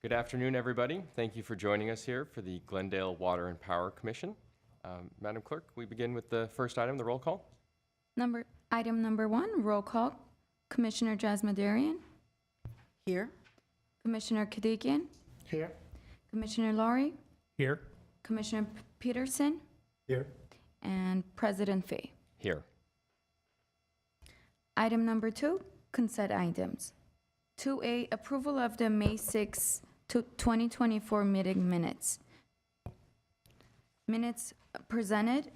Good afternoon, everybody. Thank you for joining us here for the Glendale Water and Power Commission. Madam Clerk, we begin with the first item, the roll call. Item number 1, roll call. Commissioner Jasmine Here. Commissioner Kadikian, Here. Commissioner Laurie, Here. Commissioner Peterson, Here. and President Fay. Here. Item number 2, consent items. 2A, approval of the May 6, 2024 meeting minutes. Minutes presented.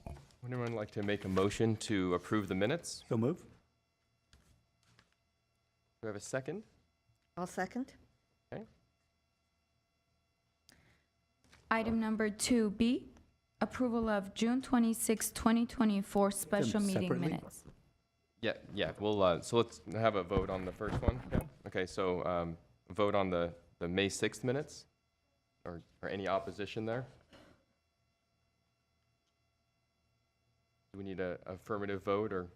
Would anyone like to make a motion to approve the minutes? So move. Do we have a second? I'll second. Item number 2B, approval of June 26, 2024 special meeting separately? minutes. Yeah, we'll, so let's have a vote on the first one. Yeah. Okay, so vote on the May 6th minutes, or any opposition there? Do we need a affirmative vote, or?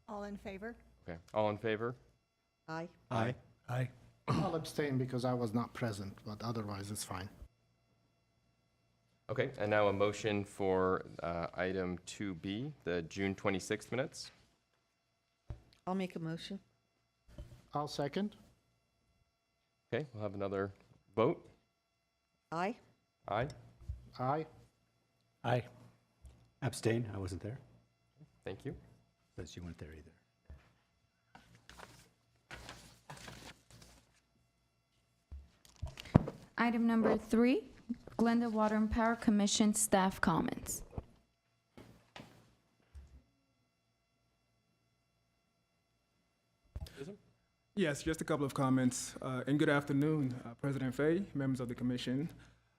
All in favor? Okay, all in favor? Aye. Aye. Aye. I'll abstain because I was not present, but otherwise it's fine. Okay, and now a motion for item 2B, the June 26th minutes. I'll make a motion. I'll second. Okay, we'll have another vote. Aye. Aye, Aye. Aye. Abstain, I wasn't there. thank you. Says you weren't there either. Item number 3, Glendale Water and Power Commission staff comments. Yes, just a couple of comments. And good afternoon, President Fay, members of the commission.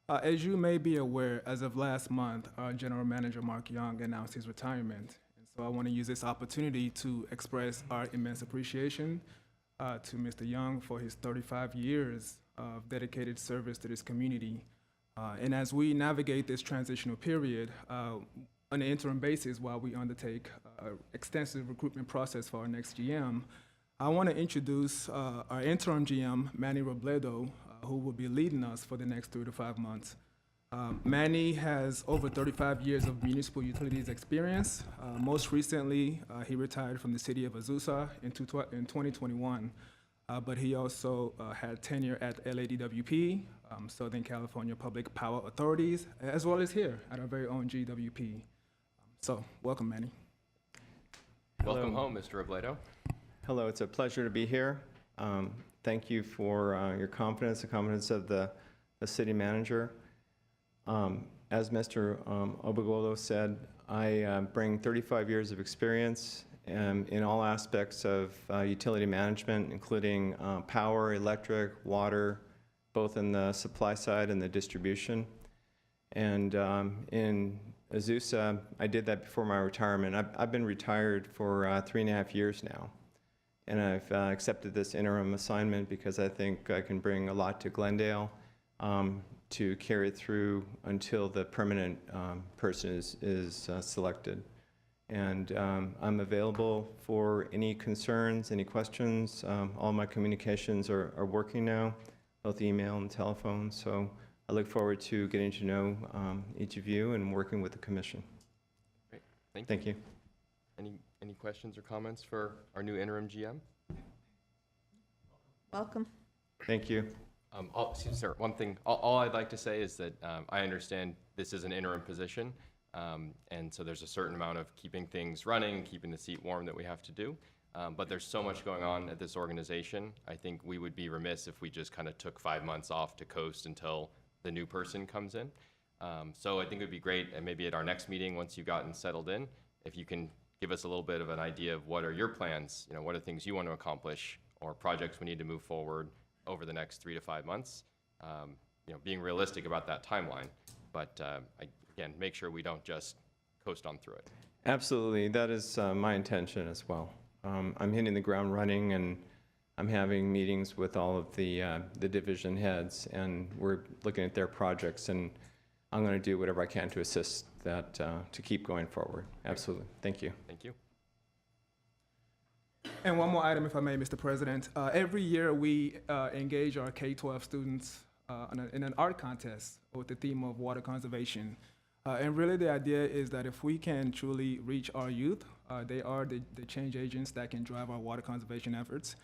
As you may be aware, as of last month, our General Manager, Mark Young, announced his retirement. And so I want to use this opportunity to express our immense appreciation to Mr. Young for his 35 years of dedicated service to this community. And as we navigate this transitional period, on an interim basis while we undertake an extensive recruitment process for our next GM, I want to introduce our interim GM, Manny Robledo, who will be leading us for the next 3 to 5 months. Manny has over 35 years of municipal utilities experience. Most recently, he retired from the city of Azusa in 2021, but he also had tenure at LADWP, Southern California Public Power Authorities, as well as here at our very own GWP. So, welcome, Manny. Welcome home, Mr. Robledo. Hello, it's a pleasure to be here. Thank you for your confidence, the confidence of the city manager. As Mr. Obagolo said, I bring 35 years of experience in all aspects of utility management, including power, electric, water, both in the supply side and the distribution. And in Azusa, I did that before my retirement. I've been retired for 3.5 years now. And I've accepted this interim assignment because I think I can bring a lot to Glendale to carry it through until the permanent person is selected. And I'm available for any concerns, any questions. All my communications are working now, both email and telephone. So I look forward to getting to know each of you and working with the commission. Great, thank you. Thank you. Any questions or comments for our new interim GM? Welcome. Thank you. Sir, one thing, all I'd like to say is that I understand this is an interim position, and so there's a certain amount of keeping things running and keeping the seat warm that we have to do. But there's so much going on at this organization. I think we would be remiss if we just kind of took 5 months off to coast until the new person comes in. So I think it would be great, and maybe at our next meeting, once you've gotten settled in, if you can give us a little bit of an idea of what are your plans, what are things you want to accomplish, or projects we need to move forward over the next 3 to 5 months, being realistic about that timeline. But again, make sure we don't just coast on through it. Absolutely, that is my intention as well. I'm hitting the ground running, and I'm having meetings with all of the division heads, and we're looking at their projects, and I'm going to do whatever I can to assist that to keep going forward. Absolutely, thank you. Thank you. And one more item, if I may, Mr. President. Every year, we engage our K-12 students in an art contest with the theme of water conservation. And really, the idea is that if we can truly reach our youth, they are the change agents that can drive our water conservation efforts.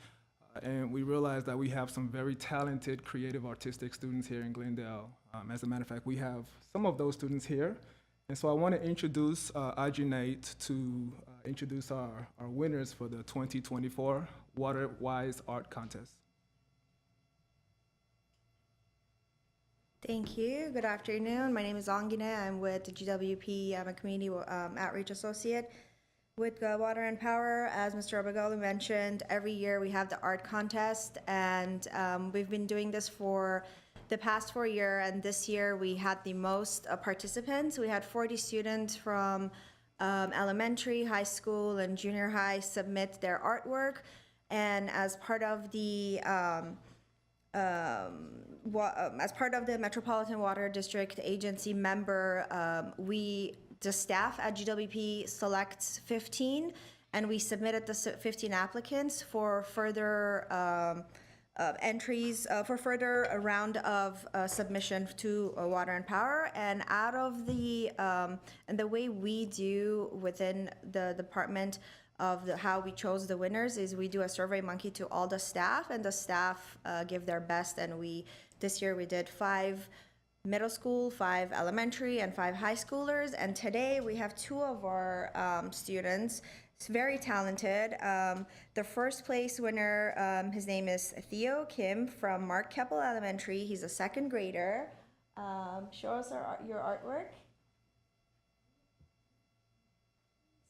And we realize that we have some very talented, creative, artistic students here in Glendale. As a matter of fact, we have some of those students here. And so I want to introduce Ajinate to introduce our winners for the 2024 Water Wise Art Contest. Thank you. Good afternoon. My name is Angine. I'm with the GWP. I'm a community outreach associate with Water and Power. As Mr. Obagalu mentioned, every year we have the art contest, and we've been doing this for the past 4 years, and this year we had the most participants. We had 40 students from elementary, high school, and junior high submit their artwork, and as part of the Metropolitan Water District Agency member, the staff at GWP selects 15, and we submitted the 15 applicants for further entries, for further a round of submission to Water and Power. And out of the, and the way we do within the department of how we chose the winners is we do a survey monkey to all the staff, and the staff give their best. And this year we did 5 middle school, 5 elementary, and 5 high schoolers. And today we have 2 of our students. It's very talented. The first place winner, his name is Theo Kim from Mark Keppel Elementary. He's a 2nd grader. Show us your artwork.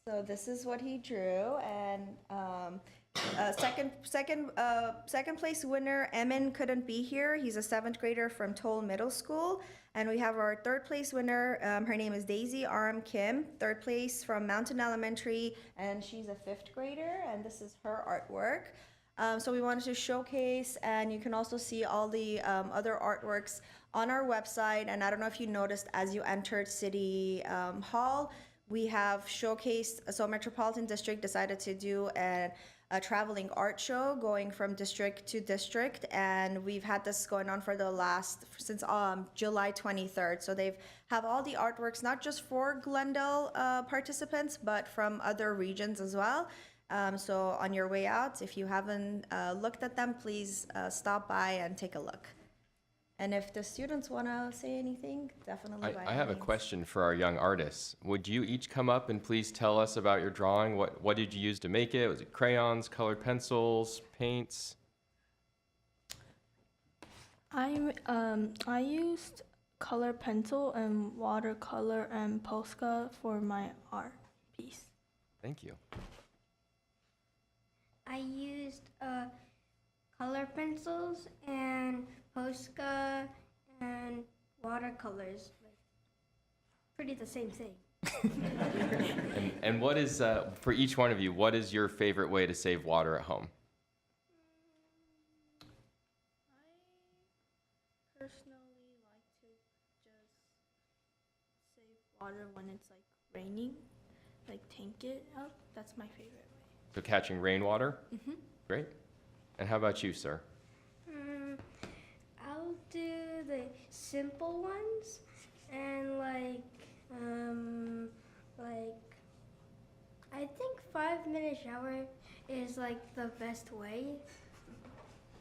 So this is what he drew, and second place winner Emin couldn't be here. He's a 7th grader from Toll Middle School, and we have our 3rd place winner. Her name is Daisy Aram Kim, 3rd place from Mountain Elementary, and she's a 5th grader, and this is her artwork. So we wanted to showcase, and you can also see all the other artworks on our website. And I don't know if you noticed as you entered City Hall, we have showcased, so Metropolitan District decided to do a traveling art show going from district to district, and we've had this going on for since July 23rd. So they've have all the artworks, not just for Glendale participants, but from other regions as well. So on your way out, if you haven't looked at them, please stop by and take a look. And if the students want to say anything, definitely by I have a means. question for our young artists. Would you each come up and please tell us about your drawing? What did you use to make it? Was it crayons, colored pencils, paints? I used color pencil and watercolor and Posca for my art piece. Thank you. I used color pencils and Posca and watercolors. Pretty the same thing. And what is, for each one of you, what is your favorite way to save water at home? I personally like to just save water when it's like raining, like tank it up. That's my favorite way. So catching rainwater? Mm-hmm. Great. And how about you, sir? I'll do the simple ones, and like I think 5-minute shower is like the best way.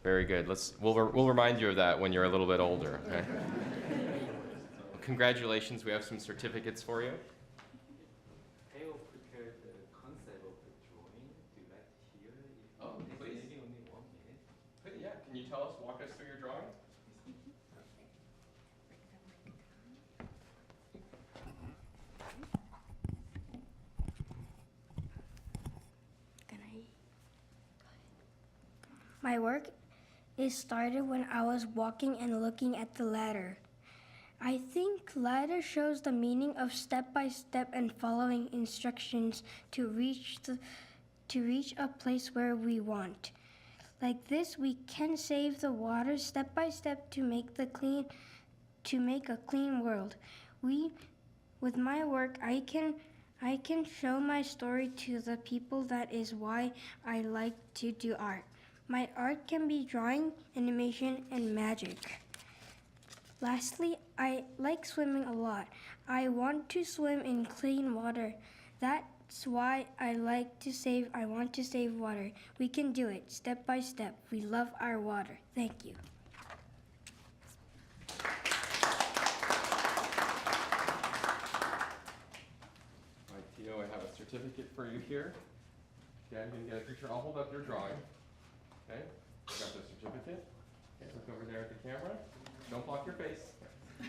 Very good. We'll remind you of that when you're a little bit older, okay? Well, congratulations. We have some certificates for you. Theo prepared the concept of the drawing. Do you like to hear it? Oh, please. Maybe only 1 minute. Yeah, can you walk us through your drawing? My work is started when I was walking and looking at the ladder. I think ladder shows the meaning of step by step and following instructions to reach a place where we want. Like this, we can save the water step by step to make a clean world. With my work, I can I can show my story to the people. That is why I like to do art. My art can be drawing, animation, and magic. Lastly, I like swimming a lot. I want to swim in clean water. That's why I want to save water. We can do it step by step. We love our water. Thank you. All right, Tio, I have a certificate for you here. Okay, I'm gonna get a picture. I'll hold up your drawing. Okay, I got the certificate. Okay, look over there at the camera. Don't block your face.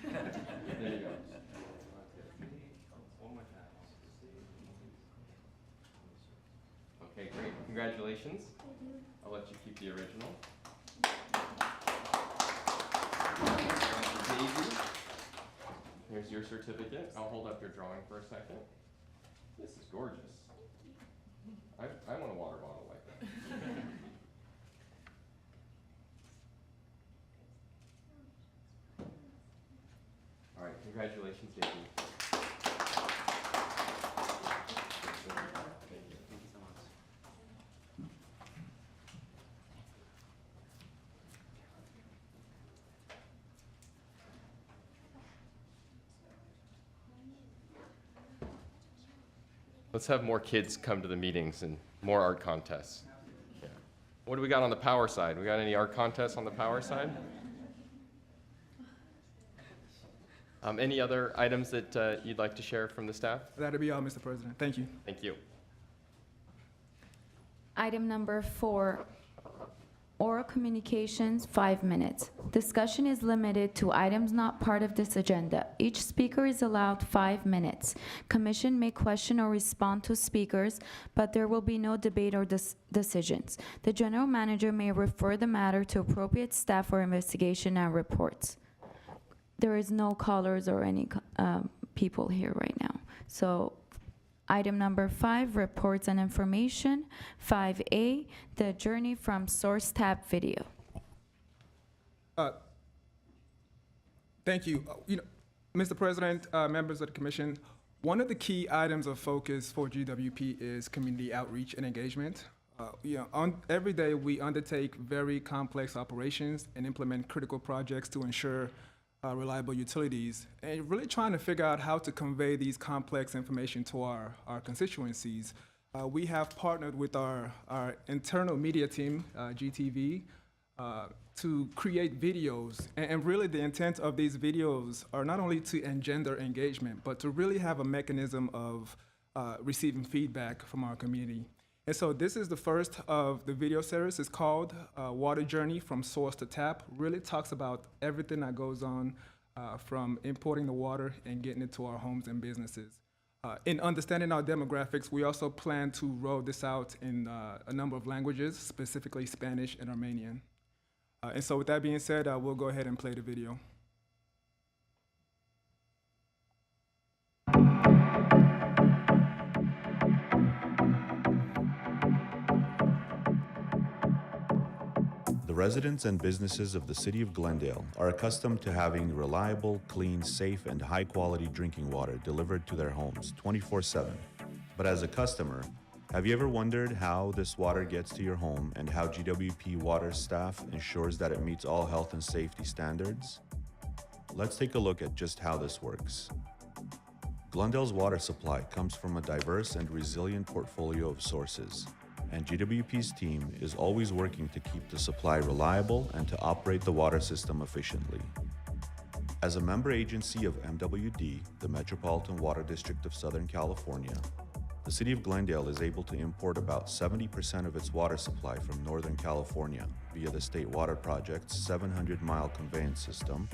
There you go. Okay, great. Congratulations. I'll let you keep the original. Daisy, here's your certificate. I'll hold up your drawing for a second. This is gorgeous. I want a water bottle like that. All right, congratulations, Daisy. Let's have more kids come to the meetings and more art contests. Yeah. What do we got on the power side? We got any art contests on the power side? Any other items that you'd like to share from the staff? That'll be all, Mr. President. Thank you. Thank you. Item number 4, oral communications, 5 minutes. Discussion is limited to items not part of this agenda. Each speaker is allowed 5 minutes. Commission may question or respond to speakers, but there will be no debate or decisions. The general manager may refer the matter to appropriate staff for investigation and reports. There is no callers or any people here right now. So item number 5, reports and information. 5A, the journey from source tab video. Thank you. Mr. President, members of the commission, one of the key items of focus for GWP is community outreach and engagement. Every day we undertake very complex operations and implement critical projects to ensure reliable utilities, and really trying to figure out how to convey these complex information to our constituencies. We have partnered with our internal media team, GTV, to create videos. And really the intent of these videos are not only to engender engagement, but to really have a mechanism of receiving feedback from our community. And so this is the first of the video series. It's called Water Journey from Source to Tap. Really talks about everything that goes on from importing the water and getting it to our homes and businesses. In understanding our demographics, we also plan to roll this out in a number of languages, specifically Spanish and Armenian. And so with that being said, we'll go ahead and play the video. The residents and businesses of the city of Glendale are accustomed to having reliable, clean, safe, and high-quality drinking water delivered to their homes 24/7. But as a customer, have you ever wondered how this water gets to your home and how GWP Water staff ensures that it meets all health and safety standards? Let's take a look at just how this works. Glendale's water supply comes from a diverse and resilient portfolio of sources, and GWP's team is always working to keep the supply reliable and to operate the water system efficiently. As a member agency of MWD, the Metropolitan Water District of Southern California, the city of Glendale is able to import about 70% of its water supply from Northern California via the State Water Project's 700-mile conveyance system,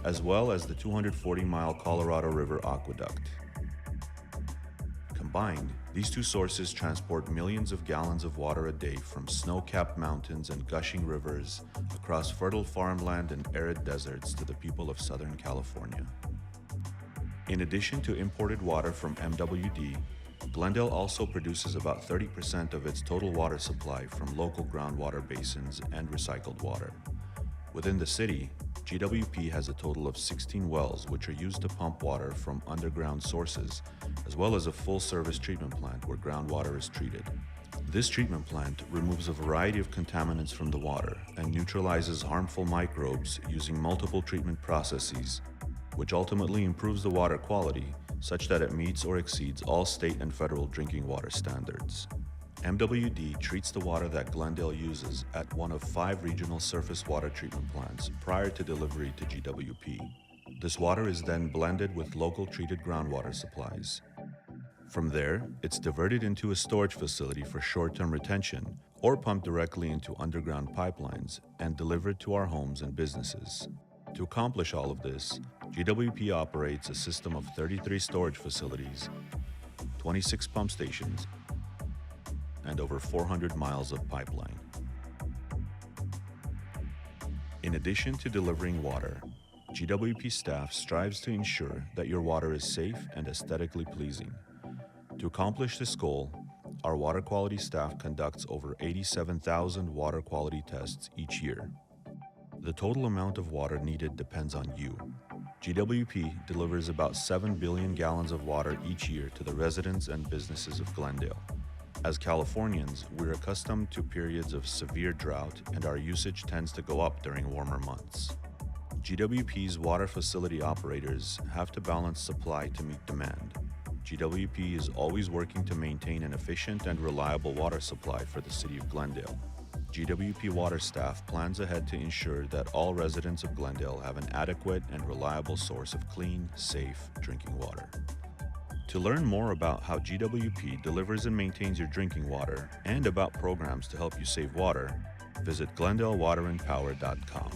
as well as the 240-mile Colorado River Aqueduct. Combined, these two sources transport millions of gallons of water a day from snow-capped mountains and gushing rivers across fertile farmland and arid deserts to the people of Southern California. In addition to imported water from MWD, Glendale also produces about 30% of its total water supply from local groundwater basins and recycled water. Within the city, GWP has a total of 16 wells which are used to pump water from underground sources, as well as a full-service treatment plant where groundwater is treated. This treatment plant removes a variety of contaminants from the water and neutralizes harmful microbes using multiple treatment processes, which ultimately improves the water quality such that it meets or exceeds all state and federal drinking water standards. MWD treats the water that Glendale uses at one of 5 regional surface water treatment plants prior to delivery to GWP. This water is then blended with local treated groundwater supplies. From there, it's diverted into a storage facility for short-term retention or pumped directly into underground pipelines and delivered to our homes and businesses. To accomplish all of this, GWP operates a system of 33 storage facilities, 26 pump stations, and over 400 miles of pipeline. In addition to delivering water, GWP staff strives to ensure that your water is safe and aesthetically pleasing. To accomplish this goal, our water quality staff conducts over 87,000 water quality tests each year. The total amount of water needed depends on you. GWP delivers about 7 billion gallons of water each year to the residents and businesses of Glendale. As Californians, we're accustomed to periods of severe drought, and our usage tends to go up during warmer months. GWP's water facility operators have to balance supply to meet demand. GWP is always working to maintain an efficient and reliable water supply for the city of Glendale. GWP water staff plans ahead to ensure that all residents of Glendale have an adequate and reliable source of clean, safe drinking water. To learn more about how GWP delivers and maintains your drinking water and about programs to help you save water, visit glendalewaterandpower.com.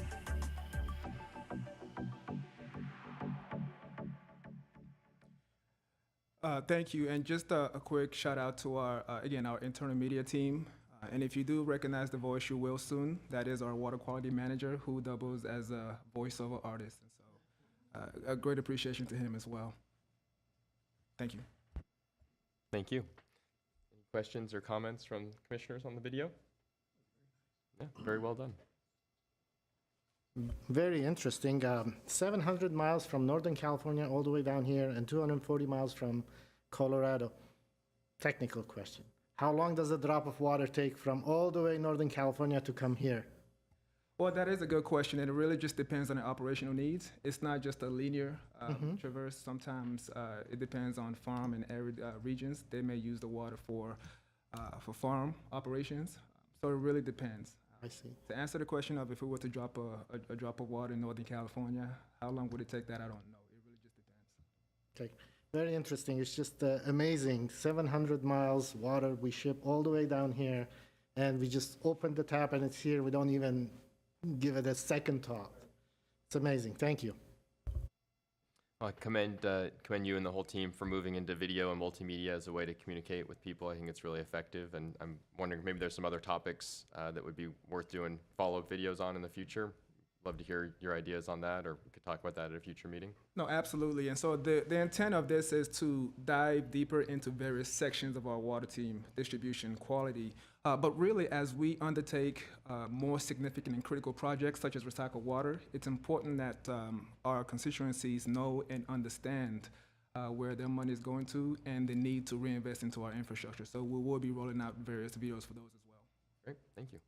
Thank you, and just a quick shout out to our, again, our internal media team. And if you do recognize the voice, you will soon. That is our water quality manager who doubles as a voiceover artist. And so a great appreciation to him as well. Thank you. Thank you. Any questions or comments from commissioners on the video? Yeah, very well done. Very interesting. 700 miles from Northern California all the way down here and 240 miles from Colorado. Technical question. How long does a drop of water take from all the way Northern California to come here? Well, that is a good question, and it really just depends on the operational needs. It's not just a linear traverse. Sometimes it depends on farm and arid regions. They may use the water for farm operations. So it really depends. I see. To answer the question of if we were to drop a drop of water in Northern California, how long would it take that? I don't know. It really just depends. Okay. Very interesting. It's just amazing. 700 miles water we ship all the way down here, and we just open the tap and it's here. We don't even give it a second thought. It's amazing. Thank you. I commend you and the whole team for moving into video and multimedia as a way to communicate with people. I think it's really effective, and I'm wondering maybe there's some other topics that would be worth doing follow-up videos on in the future. Love to hear your ideas on that, or we could talk about that at a future meeting. No, absolutely. And so the intent of this is to dive deeper into various sections of our water team, distribution, quality. But really, as we undertake more significant and critical projects such as recycled water, it's important that our constituencies know and understand where their money is going to and the need to reinvest into our infrastructure. So we will be rolling out various videos for those as well. Great, thank you.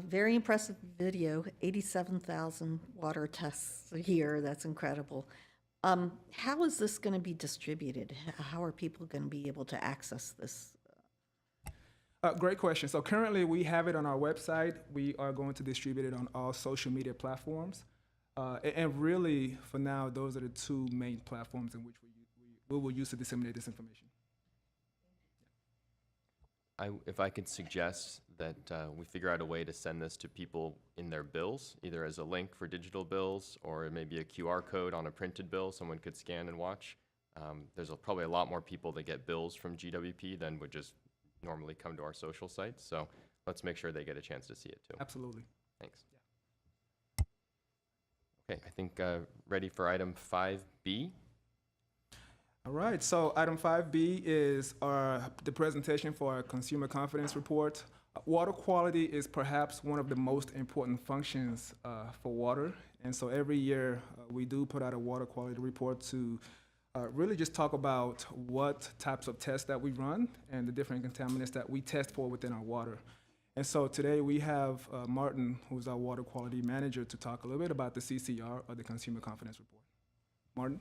Very impressive video, 87,000 water tests a year. That's incredible. How is this going to be distributed? How are people going to be able to access this? Great question. So currently we have it on our website. We are going to distribute it on all social media platforms. And really, for now, those are the two main platforms in which we will use to disseminate this information. If I could suggest that we figure out a way to send this to people in their bills, either as a link for digital bills or maybe a QR code on a printed bill someone could scan and watch. There's probably a lot more people that get bills from GWP than would just normally come to our social sites. So let's make sure they get a chance to see it too. Absolutely. Thanks. Okay, I think ready for item 5B. All right, so item 5B is the presentation for our consumer confidence report. Water quality is perhaps one of the most important functions for water. And so every year we do put out a water quality report to really just talk about what types of tests that we run and the different contaminants that we test for within our water. And so today we have Martin, who's our water quality manager, to talk a little bit about the CCR, or the Consumer Confidence Report. Martin?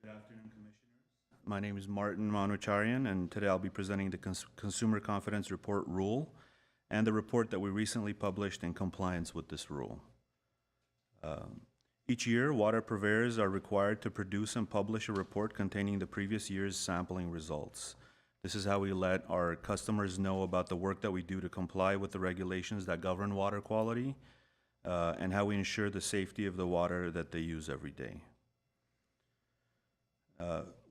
Good afternoon, Commissioners. My name is Martin Manucharian, and today I'll be presenting the Consumer Confidence Report rule and the report that we recently published in compliance with this rule. Each year, water purveyors are required to produce and publish a report containing the previous year's sampling results. This is how we let our customers know about the work that we do to comply with the regulations that govern water quality, and how we ensure the safety of the water that they use every day.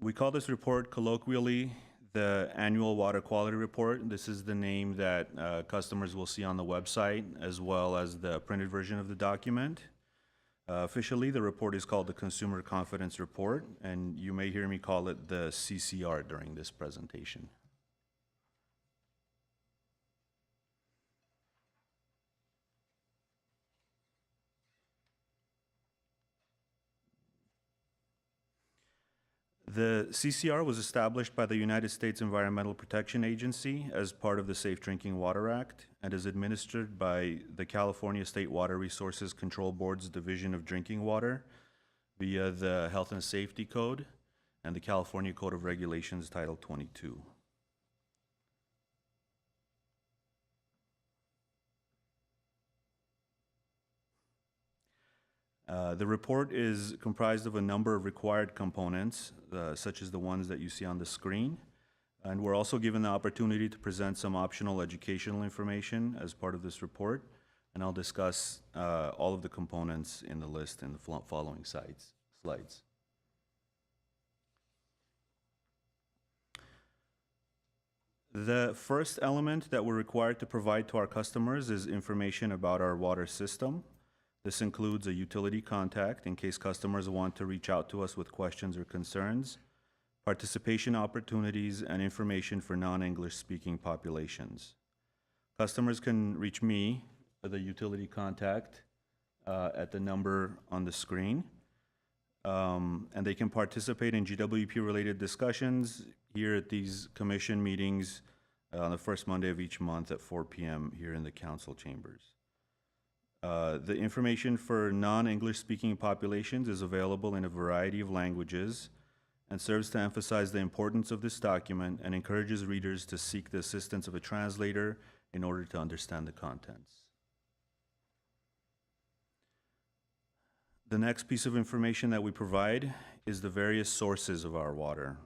We call this report colloquially the Annual Water Quality Report. This is the name that customers will see on the website, as well as the printed version of the document. Officially, the report is called the Consumer Confidence Report, and you may hear me call it the CCR during this presentation. The CCR was established by the United States Environmental Protection Agency as part of the Safe Drinking Water Act and is administered by the California State Water Resources Control Board's Division of Drinking Water via the Health and Safety Code and the California Code of Regulations Title 22. The report is comprised of a number of required components, such as the ones that you see on the screen. And we're also given the opportunity to present some optional educational information as part of this report. And I'll discuss all of the components in the list in the following slides. The first element that we're required to provide to our customers is information about our water system. This includes a utility contact in case customers want to reach out to us with questions or concerns, participation opportunities, and information for non-English speaking populations. Customers can reach me, the utility contact, at the number on the screen. And they can participate in GWP-related discussions here at these commission meetings on the first Monday of each month at 4 p.m. here in the council chambers. The information for non-English speaking populations is available in a variety of languages and serves to emphasize the importance of this document and encourages readers to seek the assistance of a translator in order to understand the contents. The next piece of information that we provide is the various sources of our water.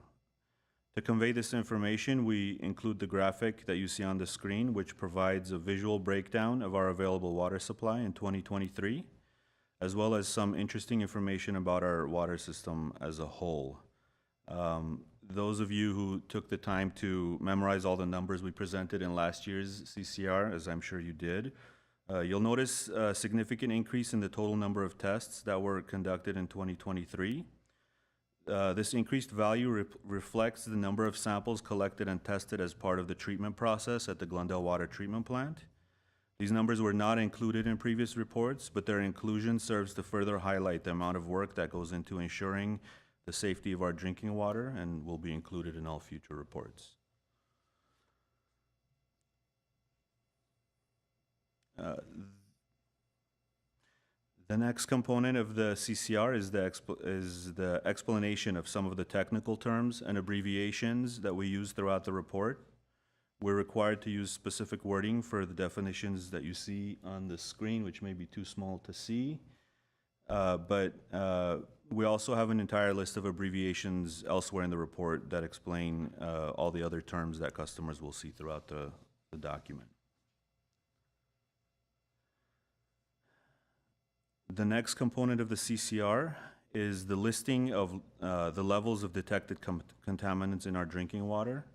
To convey this information, we include the graphic that you see on the screen, which provides a visual breakdown of our available water supply in 2023, as well as some interesting information about our water system as a whole. Those of you who took the time to memorize all the numbers we presented in last year's CCR, as I'm sure you did, you'll notice a significant increase in the total number of tests that were conducted in 2023. This increased value reflects the number of samples collected and tested as part of the treatment process at the Glendale Water Treatment Plant. These numbers were not included in previous reports, but their inclusion serves to further highlight the amount of work that goes into ensuring the safety of our drinking water and will be included in all future reports. The next component of the CCR is the explanation of some of the technical terms and abbreviations that we use throughout the report. We're required to use specific wording for the definitions that you see on the screen, which may be too small to see. But we also have an entire list of abbreviations elsewhere in the report that explain all the other terms that customers will see throughout the document. The next component of the CCR is the listing of the levels of detected contaminants in our drinking water.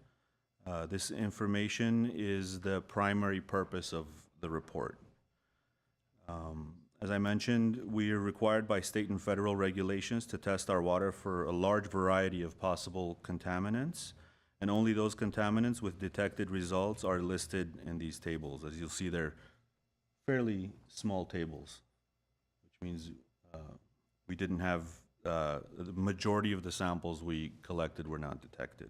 This information is the primary purpose of the report. As I mentioned, we are required by state and federal regulations to test our water for a large variety of possible contaminants, and only those contaminants with detected results are listed in these tables. As you'll see, they're fairly small tables, which means we didn't have, the majority of the samples we collected were not detected.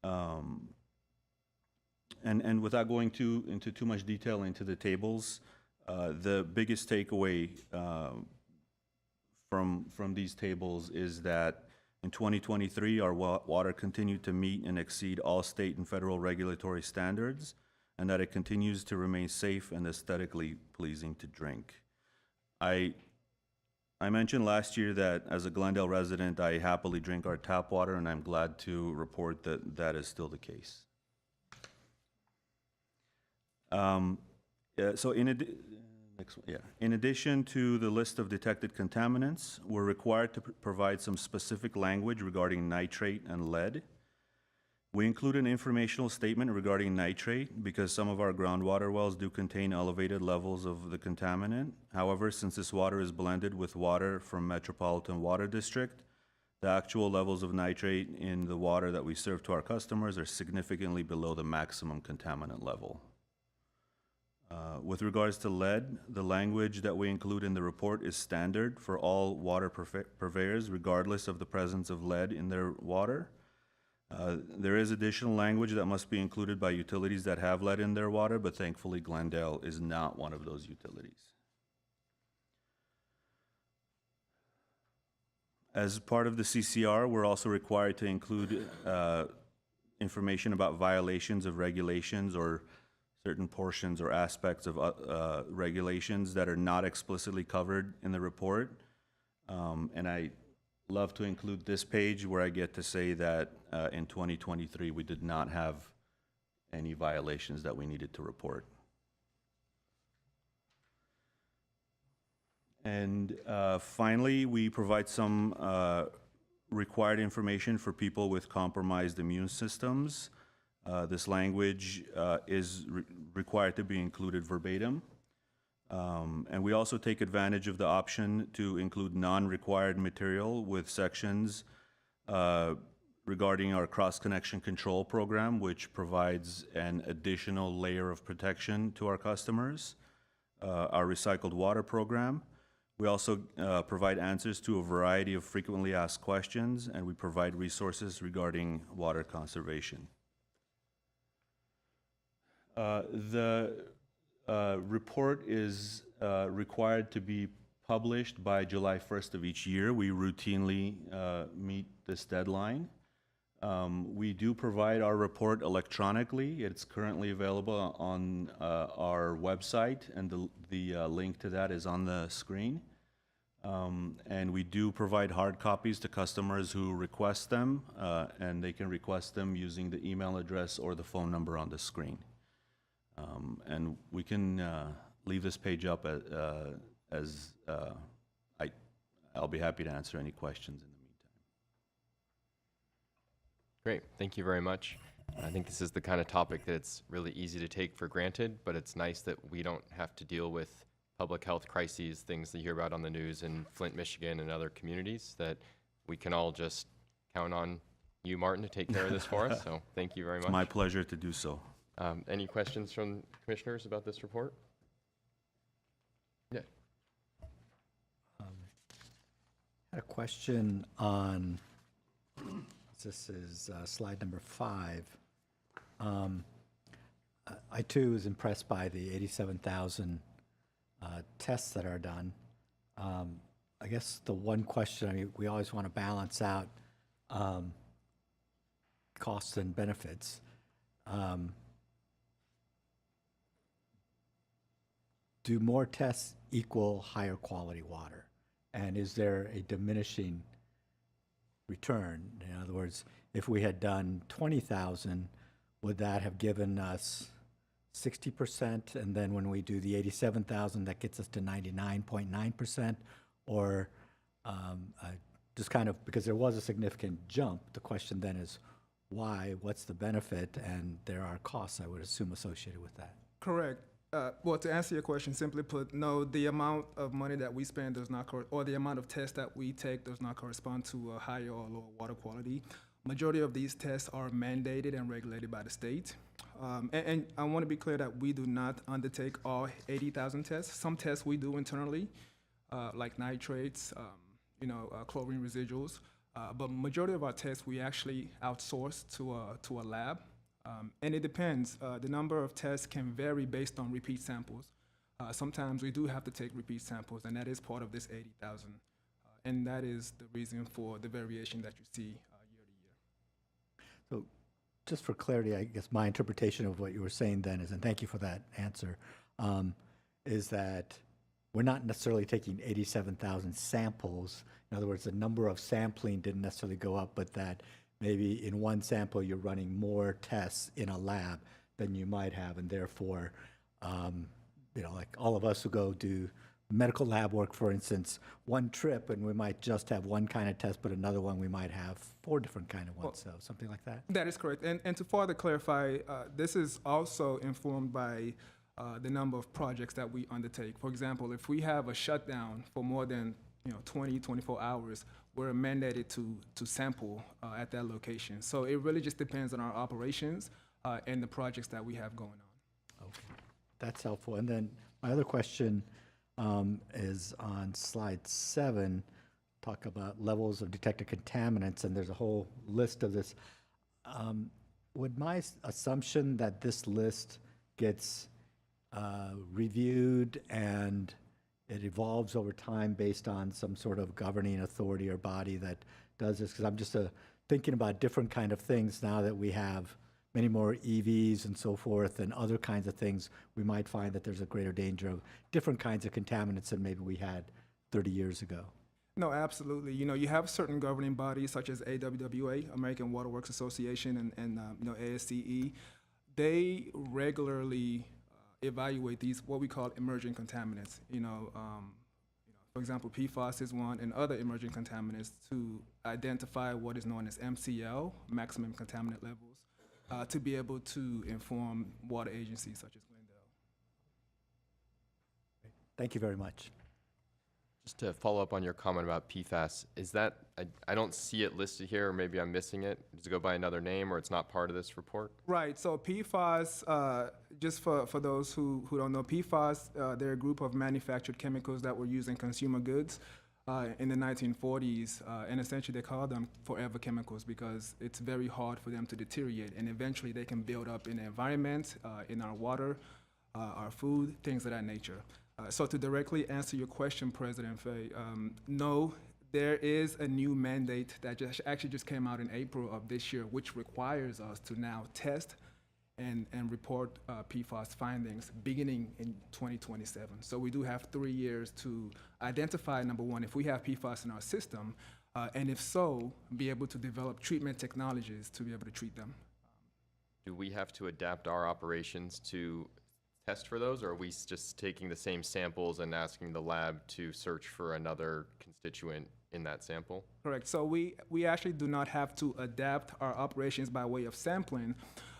And without going into too much detail into the tables, the biggest takeaway from these tables is that in 2023, our water continued to meet and exceed all state and federal regulatory standards, and that it continues to remain safe and aesthetically pleasing to drink. I mentioned last year that as a Glendale resident, I happily drink our tap water, and I'm glad to report that that is still the case. So in addition to the list of detected contaminants, we're required to provide some specific language regarding nitrate and lead. We include an informational statement regarding nitrate because some of our groundwater wells do contain elevated levels of the contaminant. However, since this water is blended with water from Metropolitan Water District, the actual levels of nitrate in the water that we serve to our customers are significantly below the maximum contaminant level. With regards to lead, the language that we include in the report is standard for all water purveyors, regardless of the presence of lead in their water. There is additional language that must be included by utilities that have lead in their water, but thankfully Glendale is not one of those utilities. As part of the CCR, we're also required to include information about violations of regulations or certain portions or aspects of regulations that are not explicitly covered in the report. And I love to include this page where I get to say that in 2023 we did not have any violations that we needed to report. And finally, we provide some required information for people with compromised immune systems. This language is required to be included verbatim. And we also take advantage of the option to include non-required material with sections regarding our cross-connection control program, which provides an additional layer of protection to our customers, our recycled water program. We also provide answers to a variety of frequently asked questions, and we provide resources regarding water conservation. The report is required to be published by July 1st of each year. We routinely meet this deadline. We do provide our report electronically. It's currently available on our website, and the link to that is on the screen. And we do provide hard copies to customers who request them, and they can request them using the email address or the phone number on the screen. And we can leave this page up as I'll be happy to answer any questions in the meantime. Great, thank you very much. I think this is the kind of topic that's really easy to take for granted, but it's nice that we don't have to deal with public health crises, things that you hear about on the news in Flint, Michigan, and other communities, that we can all just count on you, Martin, to take care of this for us. So thank you very much. It's my pleasure to do so. Any questions from commissioners about this report? Yeah. I had a question on, this is slide number 5. I too was impressed by the 87,000 tests that are done. I guess the one question, I mean, we always want to balance out costs and benefits. Do more tests equal higher quality water? And is there a diminishing return? In other words, if we had done 20,000, would that have given us 60%? And then when we do the 87,000, that gets us to 99.9%? Or just kind of, because there was a significant jump, the question then is why? What's the benefit? And there are costs, I would assume, associated with that. Correct. Well, to answer your question, simply put, no, the amount of money that we spend does not, or the amount of tests that we take does not correspond to a higher or lower water quality. Majority of these tests are mandated and regulated by the state. And I want to be clear that we do not undertake all 80,000 tests. Some tests we do internally, like nitrates, chlorine residuals. But majority of our tests we actually outsource to a lab. And it depends. The number of tests can vary based on repeat samples. Sometimes we do have to take repeat samples, and that is part of this 80,000. And that is the reason for the variation that you see year to year. So just for clarity, I guess my interpretation of what you were saying then is, and thank you for that answer, is that we're not necessarily taking 87,000 samples. In other words, the number of sampling didn't necessarily go up, but that maybe in one sample you're running more tests in a lab than you might have, and therefore, like all of us who go do medical lab work, for instance, one trip and we might just have one kind of test, but another one we might have 4 different kind of ones, so something like that? That is correct. And to further clarify, this is also informed by the number of projects that we undertake. For example, if we have a shutdown for more than 20, 24 hours, we're mandated to sample at that location. So it really just depends on our operations and the projects that we have going on. Okay, that's helpful. And then my other question is on slide 7, talk about levels of detected contaminants, and there's a whole list of this. Would my assumption that this list gets reviewed and it evolves over time based on some sort of governing authority or body that does this? Because I'm just thinking about different kind of things now that we have many more EVs and so forth and other kinds of things. We might find that there's a greater danger of different kinds of contaminants than maybe we had 30 years ago. No, absolutely. You have certain governing bodies such as AWWA, American Water Works Association, and ASCE. They regularly evaluate these what we call emerging contaminants. For example, PFAS is one, and other emerging contaminants to identify what is known as MCL, maximum contaminant levels, to be able to inform water agencies such as Glendale. Thank you very much. Just to follow up on your comment about PFAS, is that, I don't see it listed here, or maybe I'm missing it. Does it go by another name, or it's not part of this report? Right, so PFAS, just for those who don't know, PFAS, they're a group of manufactured chemicals that were used in consumer goods in the 1940s, and essentially they call them forever chemicals because it's very hard for them to deteriorate, and eventually they can build up in the environment, in our water, our food, things of that nature. So to directly answer your question, President Fay, no, there is a new mandate that actually just came out in April of this year, which requires us to now test and report PFAS findings beginning in 2027. So we do have 3 years to identify, number one, if we have PFAS in our system, and if so, be able to develop treatment technologies to be able to treat them. Do we have to adapt our operations to test for those, or are we just taking the same samples and asking the lab to search for another constituent in that sample? Correct. So we actually do not have to adapt our operations by way of sampling.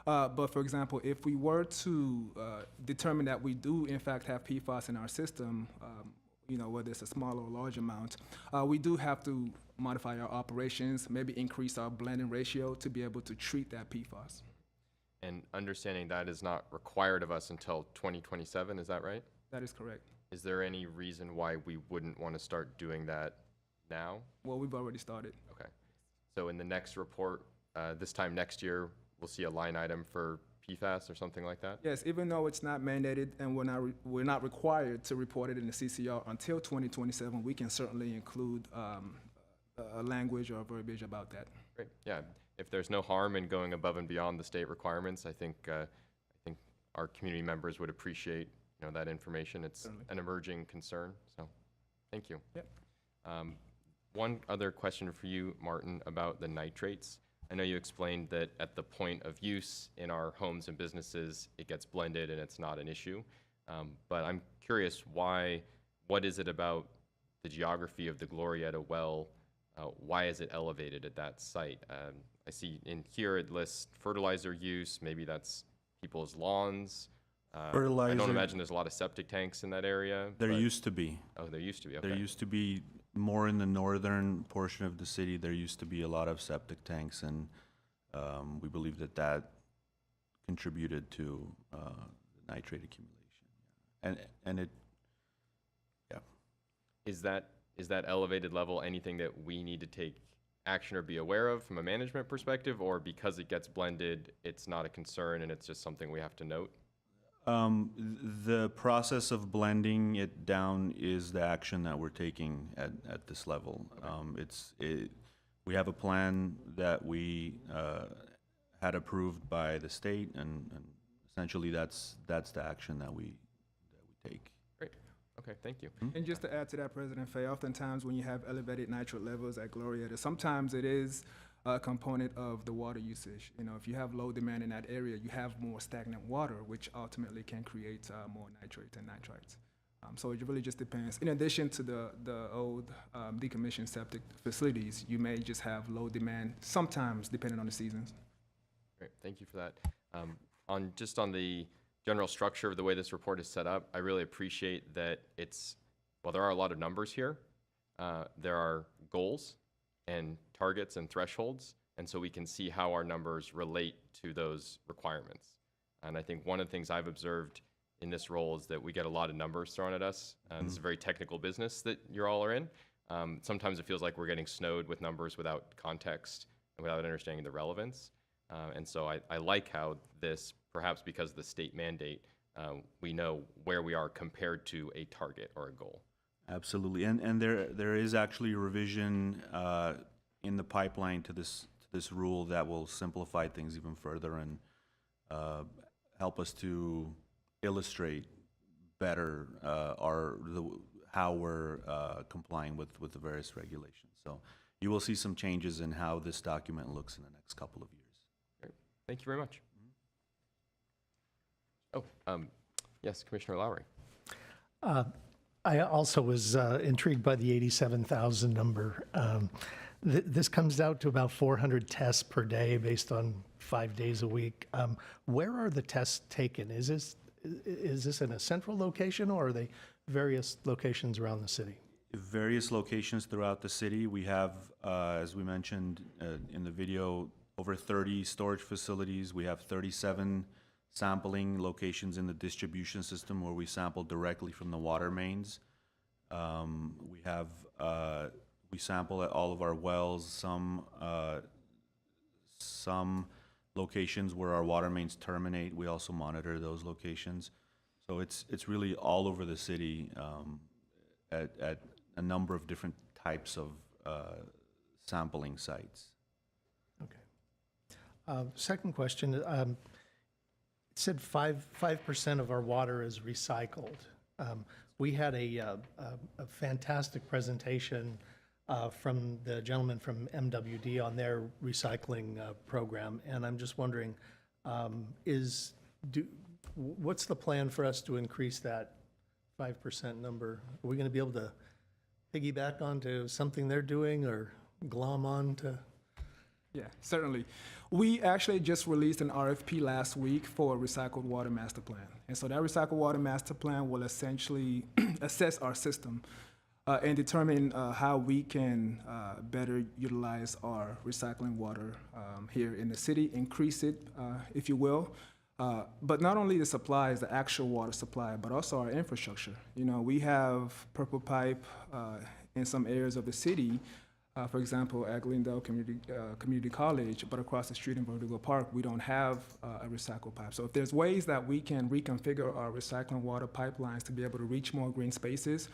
But for example, if we were to determine that we do in fact have PFAS in our system, whether it's a small or large amount, we do have to modify our operations, maybe increase our blending ratio to be able to treat that PFAS. And understanding that is not required of us until 2027, is that right? That is correct. Is there any reason why we wouldn't want to start doing that now? Well, we've already started. Okay. So in the next report, this time next year, we'll see a line item for PFAS or something like that? Yes, even though it's not mandated and we're not required to report it in the CCR until 2027, we can certainly include a language or a verbiage about that. Great. Yeah. If there's no harm in going above and beyond the state requirements, I think our community members would appreciate that information. It's Certainly. an emerging concern. So, thank you. Yep. One other question for you, Martin, about the nitrates. I know you explained that at the point of use in our homes and businesses, it gets blended and it's not an issue. But I'm curious what is it about the geography of the Glorieta well? Why is it elevated at that site? I see in here it lists fertilizer use. Maybe that's people's lawns. Fertilizer. I don't imagine there's a lot of septic tanks in that area. There but- used to be. Oh, there used to be. Okay. There used to be more in the northern portion of the city, there used to be a lot of septic tanks, and we believe that that contributed to nitrate accumulation. And it, yeah. Is that elevated level anything that we need to take action or be aware of from a management perspective, or because it gets blended, it's not a concern and it's just something we have to note? The process of blending it down is the action that we're taking at this level. We have a plan that we had approved by the state, and essentially that's the action that we take. Great. Okay, thank you. And just to add to that, President Fay, oftentimes when you have elevated nitrate levels at Glorieta, sometimes it is a component of the water usage. You know, if you have low demand in that area, you have more stagnant water, which ultimately can create more nitrate and nitrites. So it really just depends. In addition to the old decommissioned septic facilities, you may just have low demand sometimes, depending on the seasons. Great, thank you for that. On the general structure of the way this report is set up, I really appreciate that there are a lot of numbers here. There are goals and targets and thresholds, and so we can see how our numbers relate to those requirements. And I think one of the things I've observed in this role is that we get a lot of numbers thrown at us. This is a very technical business that you all are in. Sometimes it feels like we're getting snowed with numbers without context and without understanding the relevance. And so I like how this, perhaps because of the state mandate, we know where we are compared to a target or a goal. Absolutely, and there is actually a revision in the pipeline to this rule that will simplify things even further and help us to illustrate better how we're complying with the various regulations. So you will see some changes in how this document looks in the next couple of years. Great. Thank you very much. Yes, Commissioner Lowry. I also was intrigued by the 87,000 number. This comes out to about 400 tests per day based on 5 days a week. Where are the tests taken? Is this in a central location, or are they various locations around the city? Various locations throughout the city. We have, as we mentioned in the video, over 30 storage facilities. We have 37 sampling locations in the distribution system where we sample directly from the water mains. We sample at all of our wells, some locations where our water mains terminate. We also monitor those locations. So it's really all over the city at a number of different types of sampling sites. Okay. Second question. It said 5% of our water is recycled. We had a fantastic presentation from the gentleman from MWD on their recycling program, and I'm just wondering, what's the plan for us to increase that 5% number? Are we going to be able to piggyback onto something they're doing, or glom on to? Yeah, certainly. We actually just released an RFP last week for a recycled water master plan. And so that recycled water master plan will essentially assess our system and determine how we can better utilize our recycling water here in the city, increase it, if you will. But not only the supplies, the actual water supply, but also our infrastructure. You know, we have purple pipe in some areas of the city. For example, at Glendale Community College, but across the street in Vertigo Park, we don't have a recycled pipe. So if there's ways that we can reconfigure our recycling water pipelines to be able to reach more green spaces,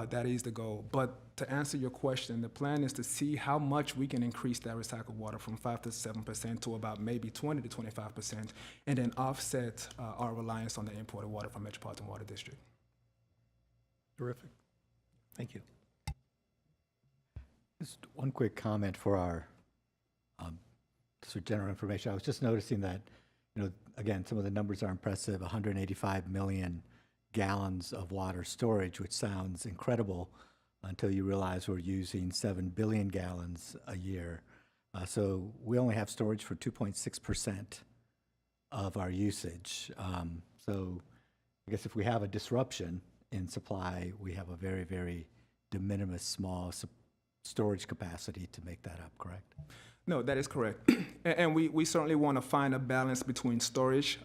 that is the goal. But to answer your question, the plan is to see how much we can increase that recycled water from 5 to 7% to about maybe 20 to 25%, and then offset our reliance on the imported water from Metropolitan Water District. Terrific. Thank you. Just one quick comment for our sort of general information. I was just noticing that, again, some of the numbers are impressive. 185 million gallons of water storage, which sounds incredible until you realize we're using 7 billion gallons a year. So we only have storage for 2.6% of our usage. So I guess if we have a disruption in supply, we have a very, very de minimis small storage capacity to make that up, correct? No, that is correct. And we certainly want to find a balance between storage.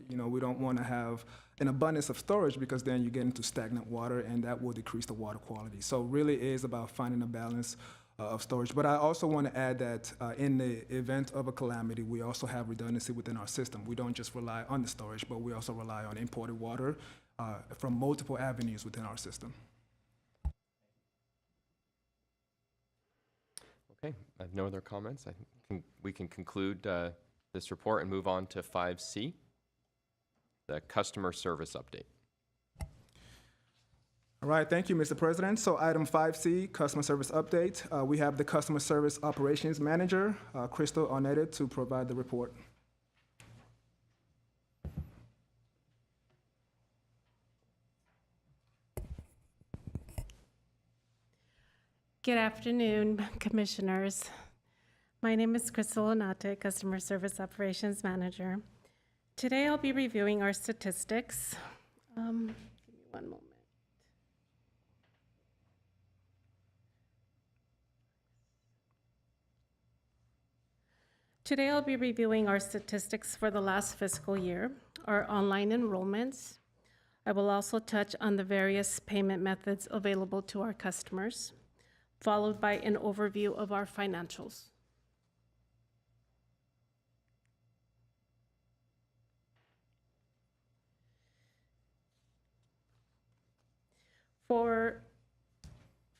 We don't want to have an abundance of storage because then you get into stagnant water and that will decrease the water quality. So really it is about finding a balance of storage. But I also want to add that in the event of a calamity, we also have redundancy within our system. We don't just rely on the storage, but we also rely on imported water from multiple avenues within our system. Okay, I have no other comments. I think we can conclude this report and move on to 5C, the customer service update. All right, thank you, Mr. President. So item 5C, customer service update. We have the customer service operations manager, Crystal Oneta, to provide the report. Good afternoon, commissioners. My name is Crystal Oneta, Customer Service Operations Manager. Today I'll be reviewing our statistics. Give me one moment. Today I'll be reviewing our statistics for the last fiscal year, our online enrollments. I will also touch on the various payment methods available to our customers, followed by an overview of our financials. For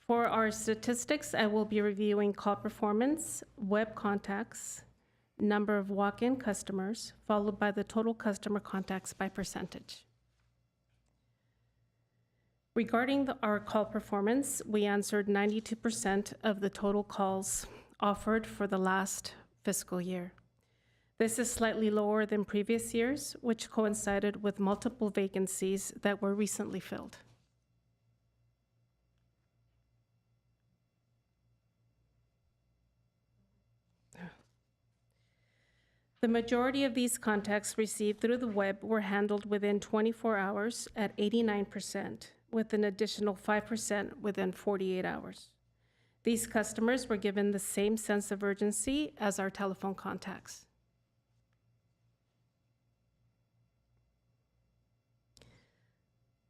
our statistics, I will be reviewing call performance, web contacts, number of walk-in customers, followed by the total customer contacts by percentage. Regarding our call performance, we answered 92% of the total calls offered for the last fiscal year. This is slightly lower than previous years, which coincided with multiple vacancies that were recently filled. The majority of these contacts received through the web were handled within 24 hours at 89%, with an additional 5% within 48 hours. These customers were given the same sense of urgency as our telephone contacts.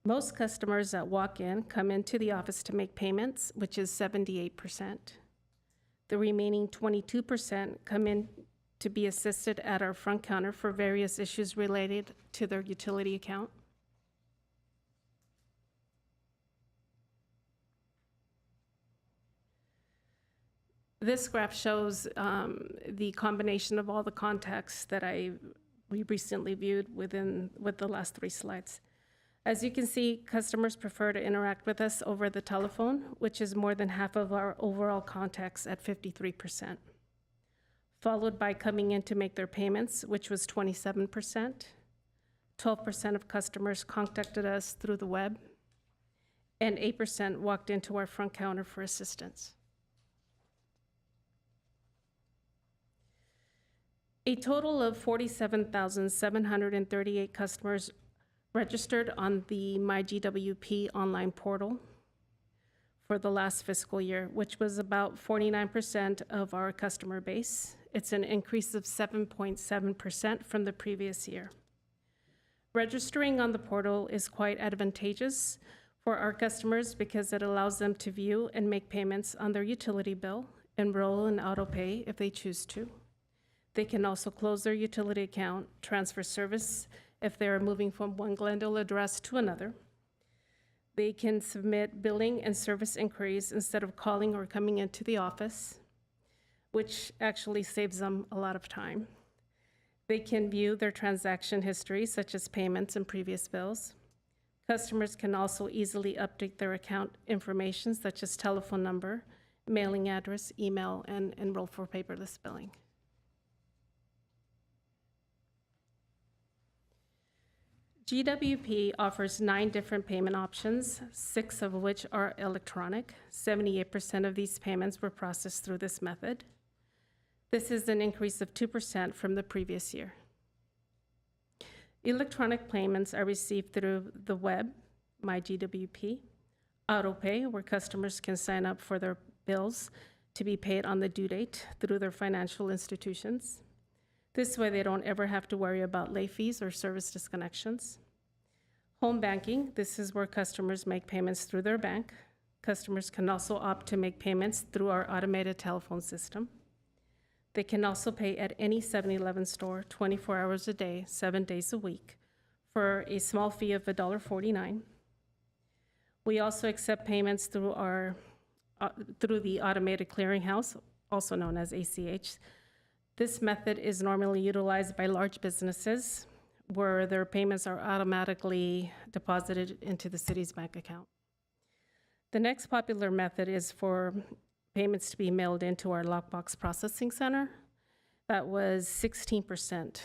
Most customers that walk in come into the office to make payments, which is 78%. The remaining 22% come in to be assisted at our front counter for various issues related to their utility account. This graph shows the combination of all the contacts that we recently viewed with the last 3 slides. As you can see, customers prefer to interact with us over the telephone, which is more than half of our overall contacts at 53%. Followed by coming in to make their payments, which was 27%. 12% of customers contacted us through the web, and 8% walked into our front counter for assistance. A total of 47,738 customers registered on the MyGWP online portal for the last fiscal year, which was about 49% of our customer base. It's an increase of 7.7% from the previous year. Registering on the portal is quite advantageous for our customers because it allows them to view and make payments on their utility bill, enroll in auto pay if they choose to. They can also close their utility account, transfer service if they are moving from one Glendale address to another. They can submit billing and service inquiries instead of calling or coming into the office, which actually saves them a lot of time. They can view their transaction history, such as payments and previous bills. Customers can also easily update their account information, such as telephone number, mailing address, email, and enroll for paperless billing. GWP offers 9 different payment options, 6 of which are electronic. 78% of these payments were processed through this method. This is an increase of 2% from the previous year. Electronic payments are received through the web, MyGWP, Auto pay, where customers can sign up for their bills to be paid on the due date through their financial institutions. This way, they don't ever have to worry about late fees or service disconnections. Home banking, this is where customers make payments through their bank. Customers can also opt to make payments through our automated telephone system. They can also pay at any 7-Eleven store 24 hours a day, 7 days a week, for a small fee of $1.49. We also accept payments through the automated clearinghouse, also known as ACH. This method is normally utilized by large businesses where their payments are automatically deposited into the city's bank account. The next popular method is for payments to be mailed into our lockbox processing center. That was 16%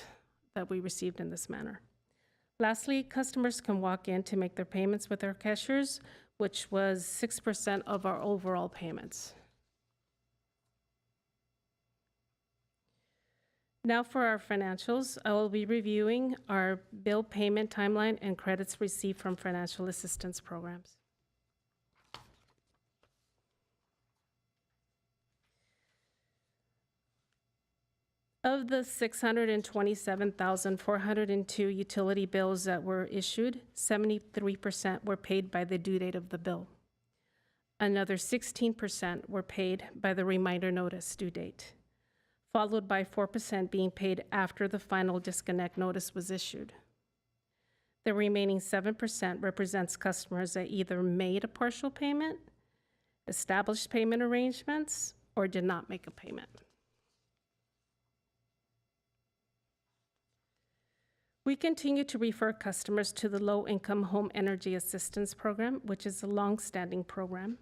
that we received in this manner. Lastly, customers can walk in to make their payments with our cashiers, which was 6% of our overall payments. Now for our financials, I will be reviewing our bill payment timeline and credits received from financial assistance programs. Of the 627,402 utility bills that were issued, 73% were paid by the due date of the bill. Another 16% were paid by the reminder notice due date, followed by 4% being paid after the final disconnect notice was issued. The remaining 7% represents customers that either made a partial payment, established payment arrangements, or did not make a payment. We continue to refer customers to the Low-Income Home Energy Assistance Program, which is a long-standing program.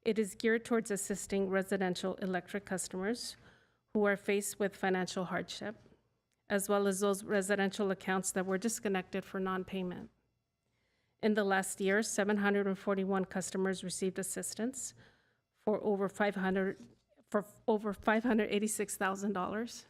It is geared towards assisting residential electric customers who are faced with financial hardship, as well as those residential accounts that were disconnected for non-payment. In the last year, 741 customers received assistance for over $586,000.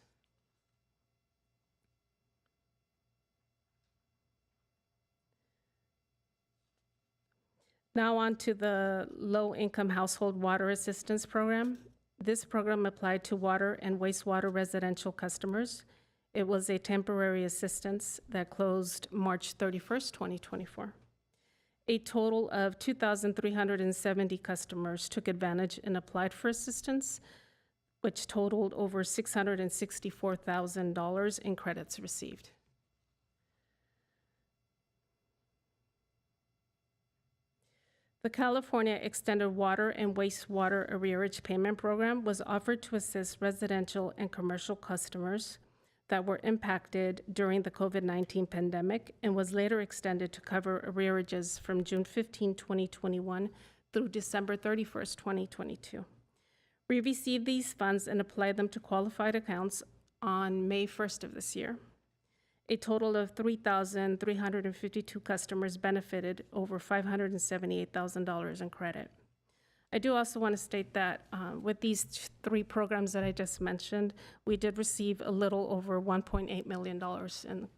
Now on to the Low-Income Household Water Assistance Program. This program applied to water and wastewater residential customers. It was a temporary assistance that closed March 31st, 2024. A total of 2,370 customers took advantage and applied for assistance, which totaled over $664,000 in credits received. The California Extended Water and Wastewater Arrearage Payment Program was offered to assist residential and commercial customers that were impacted during the COVID-19 pandemic and was later extended to cover arrearages from June 15, 2021 through December 31st, 2022. We received these funds and applied them to qualified accounts on May 1st of this year. A total of 3,352 customers benefited over $578,000 in credit. I do also want to state that with these three programs that I just mentioned, we did receive a little over $1.8 million in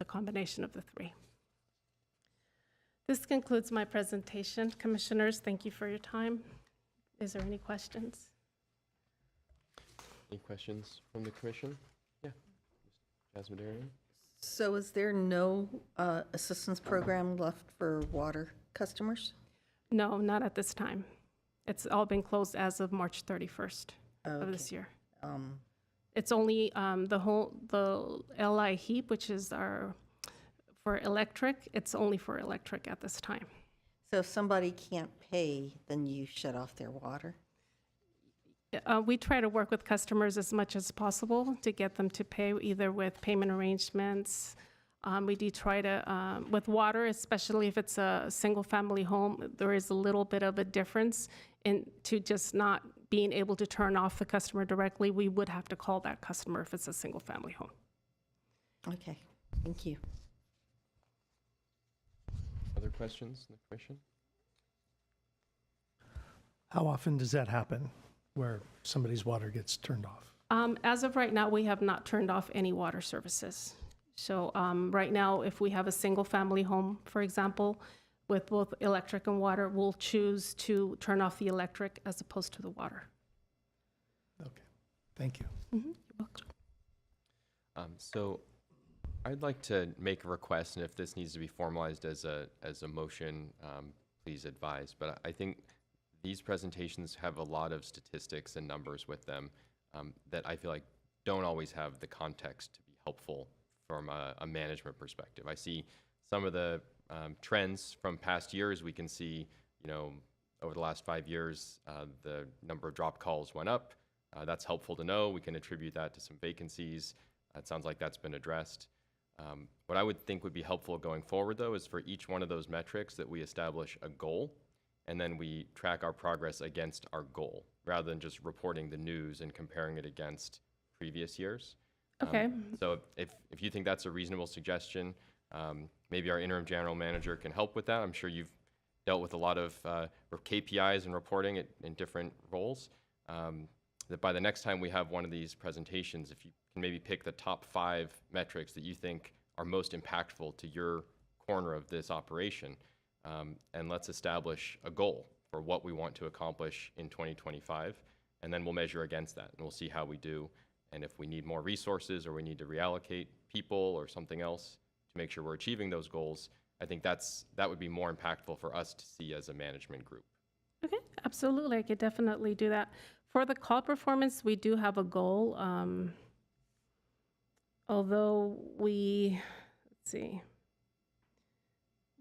the combination of the three. This concludes my presentation. Commissioners, thank you for your time. Is there any questions? Any questions from the commission? Yeah, Jasmine. So is there no assistance program left for water customers? No, not at this time. It's all been closed as of March 31st of this year. It's only the LI HEAP, which is for electric. It's only for electric at this time. So if somebody can't pay, then you shut off their water? We try to work with customers as much as possible to get them to pay, either with payment arrangements. We do try to, with water, especially if it's a single-family home, there is a little bit of a difference to just not being able to turn off the customer directly. We would have to call that customer if it's a single-family home. Okay, thank you. Other questions in the commission? How often does that happen, where somebody's water gets turned off? As of right now, we have not turned off any water services. So right now, if we have a single family home, for example, with both electric and water, will choose to turn off the electric as opposed to the water. Okay, thank you. You're welcome. So I'd like to make a request, and if this needs to be formalized as a motion, please advise. But I think these presentations have a lot of statistics and numbers with them that I feel like don't always have the context to be helpful from a management perspective. I see some of the trends from past years. We can see, over the last 5 years, the number of drop calls went up. That's helpful to know. We can attribute that to some vacancies. It sounds like that's been addressed. What I would think would be helpful going forward, though, is for each one of those metrics that we establish a goal, and then we track our progress against our goal, rather than just reporting the news and comparing it against previous years. Okay. So if you think that's a reasonable suggestion, maybe our interim general manager can help with that. I'm sure you've dealt with a lot of KPIs and reporting in different roles. That by the next time we have one of these presentations, if you can maybe pick the top 5 metrics that you think are most impactful to your corner of this operation, and let's establish a goal for what we want to accomplish in 2025, and then we'll measure against that, and we'll see how we do, and if we need more resources or we need to reallocate people or something else to make sure we're achieving those goals. I think that would be more impactful for us to see as a management group. Okay, absolutely. I could definitely do that. For the call performance, we do have a goal. Although we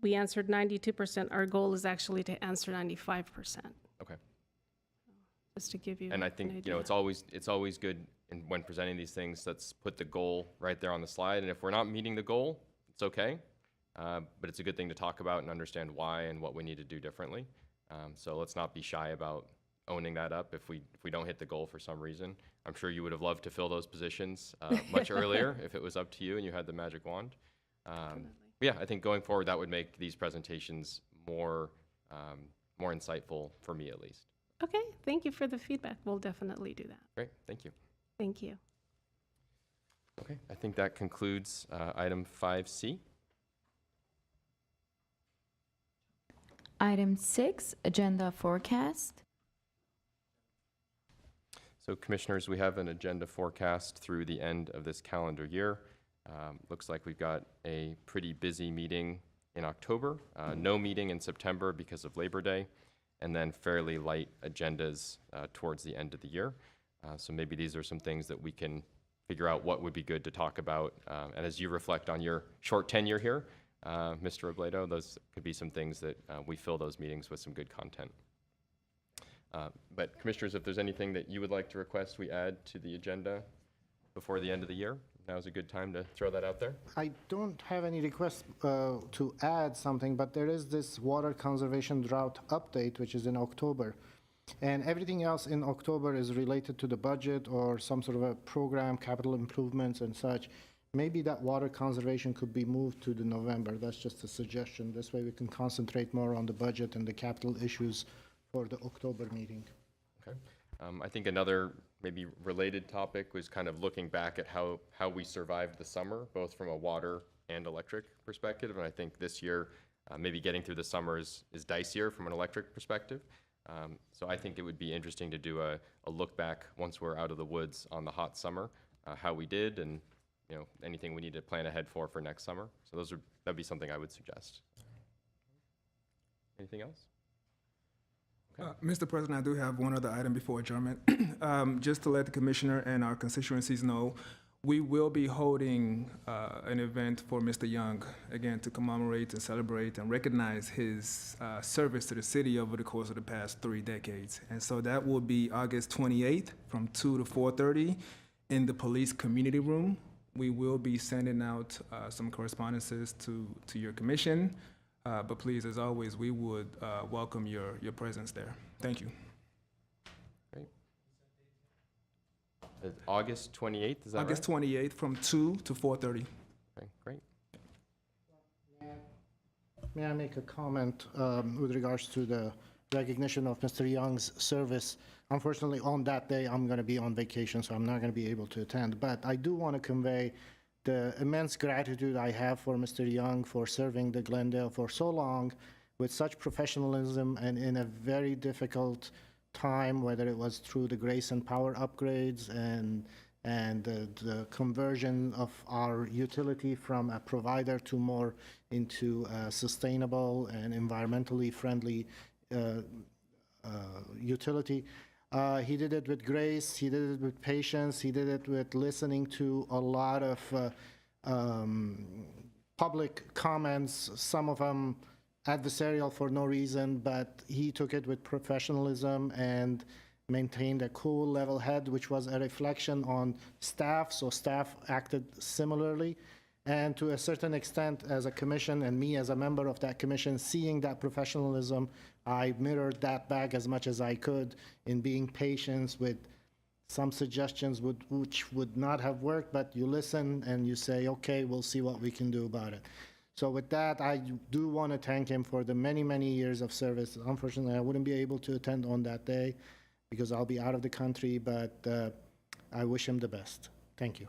answered 92%, our goal is actually to answer 95%. Okay. Just to give you And I an think, idea. it's always good when presenting these things, let's put the goal right there on the slide. And if we're not meeting the goal, it's okay. But it's a good thing to talk about and understand why and what we need to do differently. So let's not be shy about owning that up if we don't hit the goal for some reason. I'm sure you would have loved to fill those positions much earlier if it was up to you and you had the magic wand. Yeah, I think going forward, that would make these presentations more insightful for me, at least. Okay, thank you for the feedback. We'll definitely do that. Great, thank you. Thank you. Okay, I think that concludes item 5C. Item 6, agenda forecast. So commissioners, we have an agenda forecast through the end of this calendar year. Looks like we've got a pretty busy meeting in October, no meeting in September because of Labor Day, and then fairly light agendas towards the end of the year. So maybe these are some things that we can figure out what would be good to talk about. And as you reflect on your short tenure here, Mr. Robledo, those could be some things that we fill those meetings with some good content. But commissioners, if there's anything that you would like to request we add to the agenda before the end of the year, now's a good time to throw that out there. I don't have any requests to add something, but there is this water conservation drought update, which is in October. And everything else in October is related to the budget or some sort of a program, capital improvements and such. Maybe that water conservation could be moved to the November. That's just a suggestion. This way we can concentrate more on the budget and the capital issues for the October meeting. Okay. I think another maybe related topic was kind of looking back at how we survived the summer, both from a water and electric perspective. And I think this year, maybe getting through the summer is dicier from an electric perspective. So I think it would be interesting to do a look back once we're out of the woods on the hot summer, how we did, and anything we need to plan ahead for next summer. So that'd be something I would suggest. Anything else? Mr. President, I do have one other item before adjournment. Just to let the commissioner and our constituencies know, we will be holding an event for Mr. Young, again, to commemorate and celebrate and recognize his service to the city over the course of the past 3 decades. And so that will be August 28th from 2 to 4:30 in the police community room. We will be sending out some correspondences to your commission. But please, as always, we would welcome your presence there. Thank you. Great. August 28th, is that August right? 28th from 2 to 4:30. Okay, great. May I make a comment with regards to the recognition of Mr. Young's service? Unfortunately, on that day, I'm going to be on vacation, so I'm not going to be able to attend. But I do want to convey the immense gratitude I have for Mr. Young for serving the Glendale for so long with such professionalism and in a very difficult time, whether it was through the Grace and Power upgrades and the conversion of our utility from a provider to more into a sustainable and environmentally friendly utility. He did it with grace, he did it with patience, he did it with listening to a lot of public comments, some of them adversarial for no reason, but he took it with professionalism and maintained a cool, level head, which was a reflection on staff, so staff acted similarly. And to a certain extent, as a commission, and me as a member of that commission, seeing that professionalism, I mirrored that back as much as I could in being patient with some suggestions which would not have worked, but you listen and you say, okay, we'll see what we can do about it. So with that, I do want to thank him for the many, many years of service. Unfortunately, I wouldn't be able to attend on that day because I'll be out of the country, but I wish him the best. Thank you.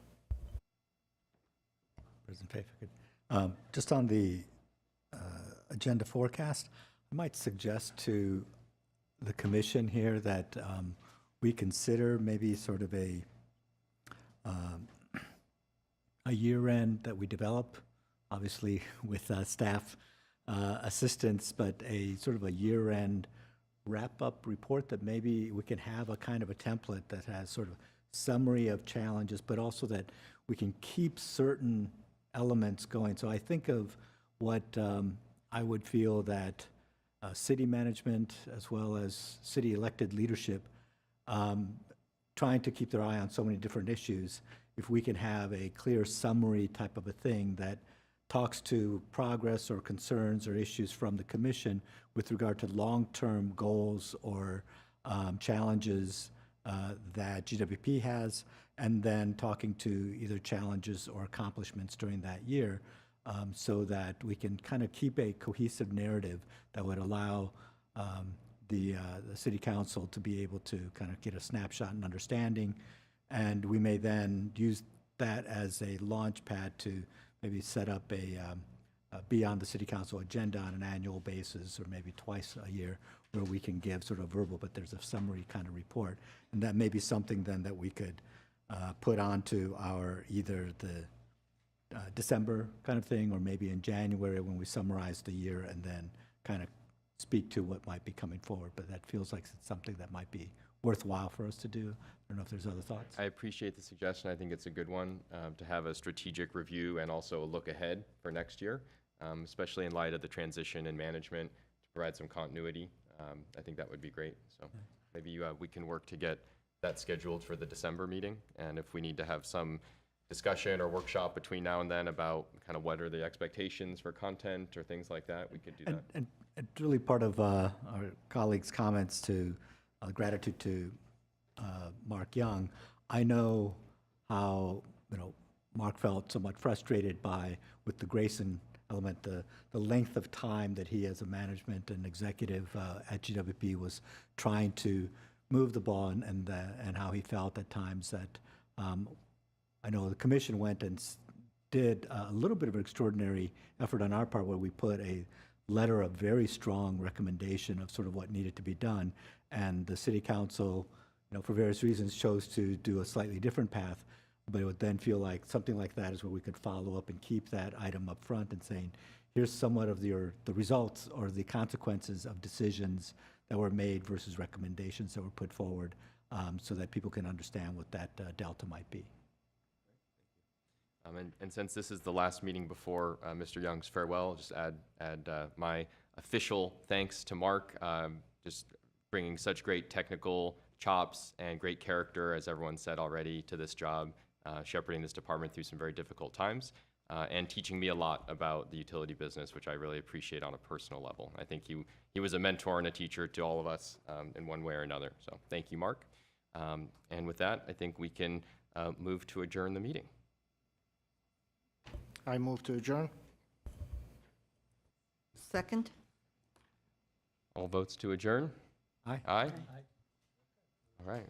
President Pfeiffer, just on the agenda forecast, I might suggest to the commission here that we consider maybe sort of a year-end that we develop, obviously with staff assistance, but a sort of a year-end wrap-up report that maybe we can have a kind of a template that has sort of summary of challenges, but also that we can keep certain elements going. So I think of what I would feel that city management as well as city elected leadership trying to keep their eye on so many different issues. If we can have a clear summary type of a thing that talks to progress or concerns or issues from the commission with regard to long-term goals or challenges that GWP has, and then talking to either challenges or accomplishments during that year, so that we can kind of keep a cohesive narrative that would allow the city council to be able to kind of get a snapshot and understanding. And we may then use that as a launch pad to maybe set up a be on the city council agenda on an annual basis, or maybe twice a year, where we can give sort of verbal, but there's a summary kind of report. And that may be something then that we could put onto our either the December kind of thing, or maybe in January when we summarize the year and then kind of speak to what might be coming forward. But that feels like it's something that might be worthwhile for us to do. I don't know if there's other thoughts. I appreciate the suggestion. I think it's a good one to have a strategic review and also a look ahead for next year, especially in light of the transition in management, to provide some continuity. I think that would be great. So maybe we can work to get that scheduled for the December meeting. And if we need to have some discussion or workshop between now and then about kind of what are the expectations for content or things like that, we could do that. And really part of our colleagues' comments to gratitude to Mark Young. I know how Mark felt somewhat frustrated with the Grayson element, the length of time that he as a management and executive at GWP was trying to move the ball, and how he felt at times that I know the commission went and did a little bit of an extraordinary effort on our part where we put a letter of very strong recommendation of sort of what needed to be done, and the city council, for various reasons, chose to do a slightly different path. But it would then feel like something like that is where we could follow up and keep that item up front and saying, here's somewhat of the results or the consequences of decisions that were made versus recommendations that were put forward, so that people can understand what that delta might be. And since this is the last meeting before Mr. Young's farewell, I'll just add my official thanks to Mark, just bringing such great technical chops and great character, as everyone said already, to this job, shepherding this department through some very difficult times, and teaching me a lot about the utility business, which I really appreciate on a personal level. I think he was a mentor and a teacher to all of us in one way or another. So thank you, Mark. And with that, I think we can move to adjourn the meeting. I move to adjourn. Second? All votes to adjourn? Aye. Aye? All right.